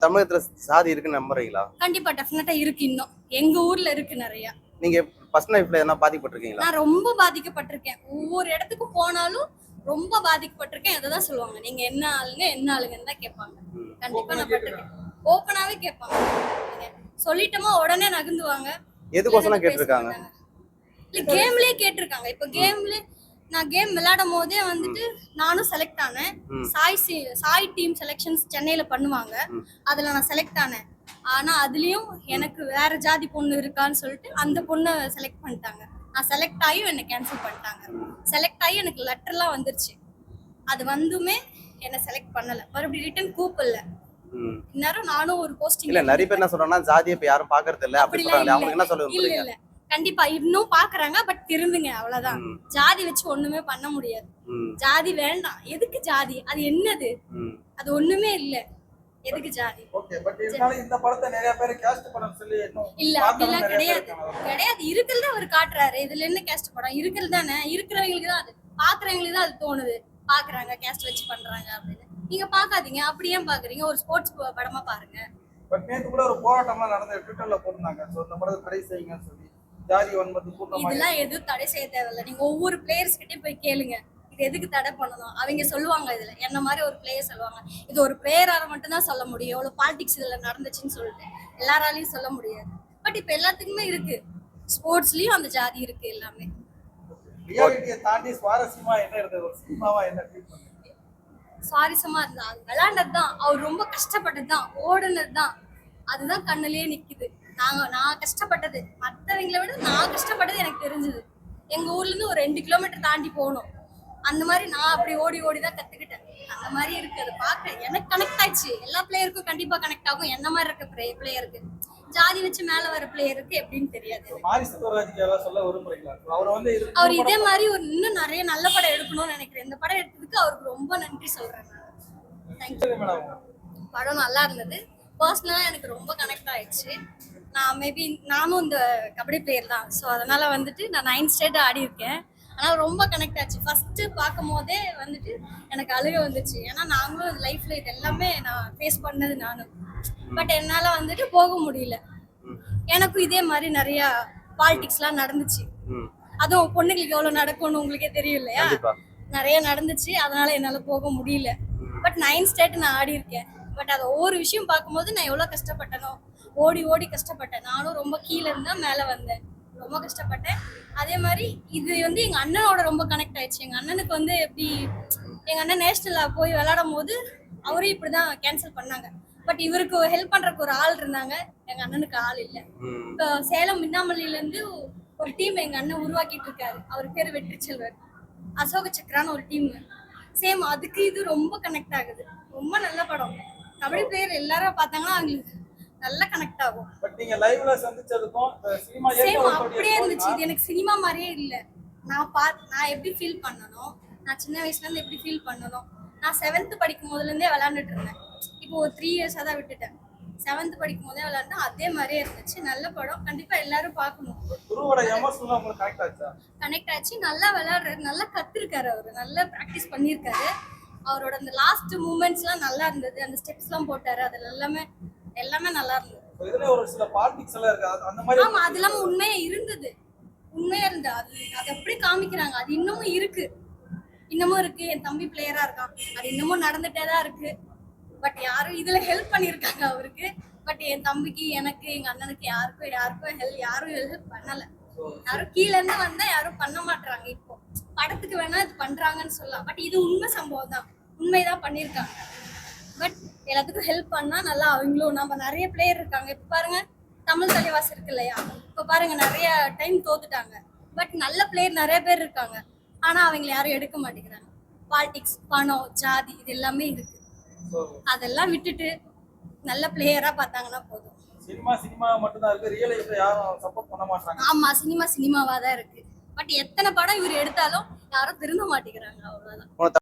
தமிழகத்துல சாதி இருக்குன்னு நம்புறீங்களா? கண்டிப்பா டெஃபினட்டா இருக்கு. இன்னும் எங்க ஊர்ல இருக்கு நிறைய. நீங்க பர்சனல் லைஃப்ல எதனா பாதிக்கப்பட்டிருக்கீங்களா? நான் ரொம்ப பாதிக்கப்பட்டிருக்கேன். ஒவ்வொரு இடத்துக்கு போனாலும் ரொம்ப பாதிக்கப்பட்டிருக்கேன். அததான் சொல்லுவாங்க, நீங்க என்ன ஆளுங்க என்ன ஆளுங்கன்னு தான் கேட்பாங்க. கண்டிப்பா நான் பட்டிருக்கேன். ஓப்பனாவே கேட்பாங்க. நீங்க சொல்லிட்டோமா உடனே நகர்ந்துவாங்க. எதுக்கோசரம் கேட்டிருக்காங்க? இல்ல கேம்லயே கேட்டிருக்காங்க. இப்ப நான் கேம் விளையாடும் போதே வந்துட்டு நானும் செலக்ட் ஆனேன். சாய் டீம் செலெக்ஷன்ஸ் சென்னையில பண்ணுவாங்க. அதுல நான் செலக்ட் ஆனேன். ஆனா அதுலயும் எனக்கு வேற ஜாதி பொண்ணு இருக்கான்னு சொல்லிட்டு அந்த பொண்ணை செலக்ட் பண்ணிட்டாங்க. நான் செலக்ட் ஆகி என்னை கேன்சல் பண்ணிட்டாங்க. செலக்ட் ஆகி எனக்கு லெட்டர்லாம் வந்துருச்சு. அது வந்துமே என்ன செலக்ட் பண்ணல, மறுபடியும் ரிட்டர்ன் கூப்பிடல. இந்நேரம் நானும் ஒரு போஸ்டிங். இல்ல நிறைய பேர் என்ன சொல்றாங்கன்னா ஜாதியை இப்ப யாரும் பாக்குறது இல்ல அப்படி சொல்றாங்க. அவங்க என்ன சொல்லுவாங்க? இல்ல இல்ல கண்டிப்பா இன்னும் பாக்குறாங்க. பட் திருந்துங்க, அவ்வளவுதான். ஜாதி வச்சு ஒண்ணுமே பண்ண முடியாது. ஜாதி வேண்டாம். எதுக்கு ஜாதி? அது என்னது? அது ஒண்ணுமே இல்ல. எதுக்கு ஜாதி? ஓகே, பட் இதனால இந்த படத்தை நிறைய பேர் கேஸ்ட் படம் சொல்லி இல்ல அப்படிலாம் கிடையாது. இருக்கிறது அவர் காட்டுறாரு. இதுல என்ன கேஸ்ட் படம்? இருக்கிறது தானே. இருக்கிறவங்களுக்கு தான் அது, பாக்குறவங்களுக்கு தான் அது தோணுது. பாக்குறாங்க கேஸ்ட் வச்சு பண்றாங்க அப்படின்னு. நீங்க பாக்காதீங்க. அப்படி ஏன் பாக்குறீங்க? ஒரு ஸ்போர்ட்ஸ் படமா பாருங்க. பட் நேத்து கூட ஒரு போராட்டம்லாம் நடந்து ட்விட்டர்ல போட்டாங்க. சோ இந்த படத்தை தடை செய்யுங்கன்னு சொல்லி ஜாதி வன்மத்து கூட்டமா. இதெல்லாம் எதுவும் தடை செய்ய தேவையில்லை. நீங்க ஒவ்வொரு பிளேயர்ஸ் கிட்டே போய் கேளுங்க, இது எதுக்கு தடை பண்ணணும். அவங்க சொல்லுவாங்க. இதுல என்ன மாதிரி ஒரு பிளேயர் சொல்லுவாங்க, இது ஒரு பிளேயரால மட்டும் தான் சொல்ல முடியும். எவ்வளவு பாலிடிக்ஸ் இதுல நடந்துச்சுன்னு சொல்லிட்டு எல்லாராலையும் சொல்ல முடியாது. பட் இப்ப எல்லாத்துக்குமே இருக்கு. ஸ்போர்ட்ஸ்லயும் அந்த ஜாதி இருக்கு. எல்லாமே ரியாலிட்டியை தாண்டி சுவாரஸ்யமா என்ன இருந்தது? ஒரு சினிமாவா என்ன ஃபீல் பண்ணீங்க? சுவாரஸ்யமா இருந்தா அது விளையாண்டது தான். அவர் ரொம்ப கஷ்டப்பட்டது தான், ஓடுனது தான். அதுதான் கண்ணுலயே நிக்குது. நான் கஷ்டப்பட்டது மற்றவங்களை விட நான் கஷ்டப்பட்டது எனக்கு தெரிஞ்சது. எங்க ஊர்ல இருந்து ஒரு 2 கிலோமீட்டர் தாண்டி போகணும். அந்த மாதிரி நான் அப்படி ஓடி ஓடிதான் கத்துக்கிட்டேன். அந்த மாதிரி இருக்கு. அதை பார்க்க எனக்கு கனெக்ட் ஆயிடுச்சு. எல்லா பிளேயருக்கும் கண்டிப்பா கனெக்ட் ஆகும். என்ன மாதிரி இருக்க பிளேயருக்கு. ஜாதி வச்சு மேல வர பிளேயருக்கு எப்படின்னு தெரியாது. அவர் இதே மாதிரி ஒரு இன்னும் நிறைய நல்ல படம் எடுக்கணும்னு நினைக்கிறேன். இந்த படம் எடுத்ததுக்கு அவருக்கு ரொம்ப நன்றி சொல்றேன். படம் நல்லா இருந்தது. பர்சனலா எனக்கு ரொம்ப கனெக்ட் ஆயிடுச்சு. நானும் இந்த கபடி பிளேயர் தான். ஸோ அதனால வந்துட்டு நான் 9 ஸ்டேட் ஆடி இருக்கேன். ஆனால் ரொம்ப கனெக்ட் ஆச்சு. ஃபர்ஸ்ட் பார்க்கும் போதே வந்துட்டு எனக்கு அழுக வந்துச்சு. ஏன்னா நாங்களும் லைஃப்ல இது எல்லாமே நான் ஃபேஸ் பண்ணது நானும். பட் என்னால வந்துட்டு போக முடியல. எனக்கும் இதே மாதிரி நிறைய பாலிடிக்ஸ்லாம் நடந்துச்சு. அதுவும் பொண்ணுங்களுக்கு எவ்வளவு நடக்கும்னு உங்களுக்கே தெரியும் இல்லையா? நிறைய நடந்துச்சு. அதனால என்னால போக முடியல. பட் 9 ஸ்டேட் நான் ஆடி இருக்கேன். பட் அதை ஒவ்வொரு விஷயம் பார்க்கும்போது நான் எவ்வளவு கஷ்டப்பட்டனோ, ஓடி ஓடி கஷ்டப்பட்டேன். நானும் ரொம்ப கீழே இருந்தா மேல வந்தேன். ரொம்ப கஷ்டப்பட்டேன். அதே மாதிரி இது வந்து எங்க அண்ணனோட ரொம்ப கனெக்ட் ஆயிடுச்சு. எங்க அண்ணனுக்கு வந்து எப்படி, எங்க அண்ணன் நேஷனல்ல போய் விளையாடும் போது அவரே இப்படிதான் கேன்சல் பண்ணாங்க. பட் இவருக்கு ஹெல்ப் பண்றதுக்கு ஒரு ஆள் இருந்தாங்க. எங்க அண்ணனுக்கு ஆள் இல்லை. இப்போ சேலம் மின்னாமல்லியில இருந்து ஒரு டீம் எங்க அண்ணன் உருவாக்கிட்டு இருக்காரு. அவர் பேரு வெற்றி செல்வர். அசோக சக்கரான்னு ஒரு டீம். சேம் அதுக்கு இது ரொம்ப கனெக்ட் ஆகுது. ரொம்ப நல்ல படம். கபடி பிளேயர் எல்லாரும் பார்த்தாங்கன்னா அவங்களுக்கு நல்லா கனெக்ட் ஆகும். பட் நீங்க லைவ்ல சந்திச்சதுக்கும் சினிமா சேம் அப்படியே இருந்துச்சு. இது எனக்கு சினிமா மாதிரியே இல்ல. நான் எப்படி ஃபீல் பண்ணனும், நான் சின்ன வயசுல இருந்து எப்படி ஃபீல் பண்ணனும். நான் 7th படிக்கும் போதுல இருந்தே விளையாண்டுட்டு இருந்தேன். இப்போ ஒரு 3 இயர்ஸா தான் விட்டுட்டேன். 7th படிக்கும் போதே விளையாண்டா அதே மாதிரியே இருந்துச்சு. நல்ல படம். கண்டிப்பா எல்லாரும் பார்க்கணும். குருவோட எமோஷனலா உங்களுக்கு கனெக்ட் ஆச்சா? கனெக்ட் ஆச்சு. நல்லா விளையாடுறாரு. நல்லா கத்துருக்காரு. அவரு நல்லா பிராக்டிஸ் பண்ணியிருக்காரு. அவரோட அந்த லாஸ்ட் மூமெண்ட்ஸ்லாம் நல்லா இருந்தது. அந்த ஸ்டெப்ஸ்லாம் போட்டாரு. அதுல எல்லாமே நல்லா இருந்தது. இதுல ஒரு சில பாலிடிக்ஸ் எல்லாம் இருக்கு. அந்த மாதிரி ஆமா, அது இல்லாம உண்மையா இருந்தது. அது எப்படி காமிக்கிறாங்க. அது இன்னமும் இருக்கு. என் தம்பி பிளேயரா இருக்கான். அது இன்னமும் நடந்துட்டே தான் இருக்கு. பட் யாரும் இதுல ஹெல்ப் பண்ணிருக்காங்க அவருக்கு. பட் என் தம்பிக்கு, எனக்கு, எங்க அண்ணனுக்கு யாரும் ஹெல்ப் பண்ணல. யாரும் கீழ இருந்து வந்தா யாரும் பண்ண மாட்டாங்க. இப்போ படத்துக்கு வேணா இது பண்றாங்கன்னு சொல்லலாம். பட் இது உண்மை சம்பவம் தான். உண்மைதான் பண்ணிருக்காங்க. பட் எல்லாத்துக்கும் ஹெல்ப் பண்ணா நல்லா. அவங்களும் நம்ம நிறைய பிளேயர் இருக்காங்க. இப்ப பாருங்க, தமிழ் தலைவாஸ் இருக்கு இல்லையா? இப்ப பாருங்க, நிறைய டைம் தோத்துட்டாங்க. பட் நல்ல பிளேயர் நிறைய பேர் இருக்காங்க. ஆனா அவங்களை யாரும் எடுக்க மாட்டேங்கிறாங்க. பாலிடிக்ஸ், பணம், ஜாதி இது எல்லாமே இருக்கு. அதெல்லாம் விட்டுட்டு நல்ல பிளேயரா பார்த்தாங்கன்னா போதும். சினிமா மட்டும் தான் இருக்கு. ரியல் லைஃப்ல யாரும் சப்போர்ட் பண்ண மாட்டாங்க. ஆமா, சினிமாவா தான் இருக்கு. பட் எத்தனை படம் இவர் எடுத்தாலும் யாரும் திருந்த மாட்டேங்கிறாங்க. அவ்வளவுதான்.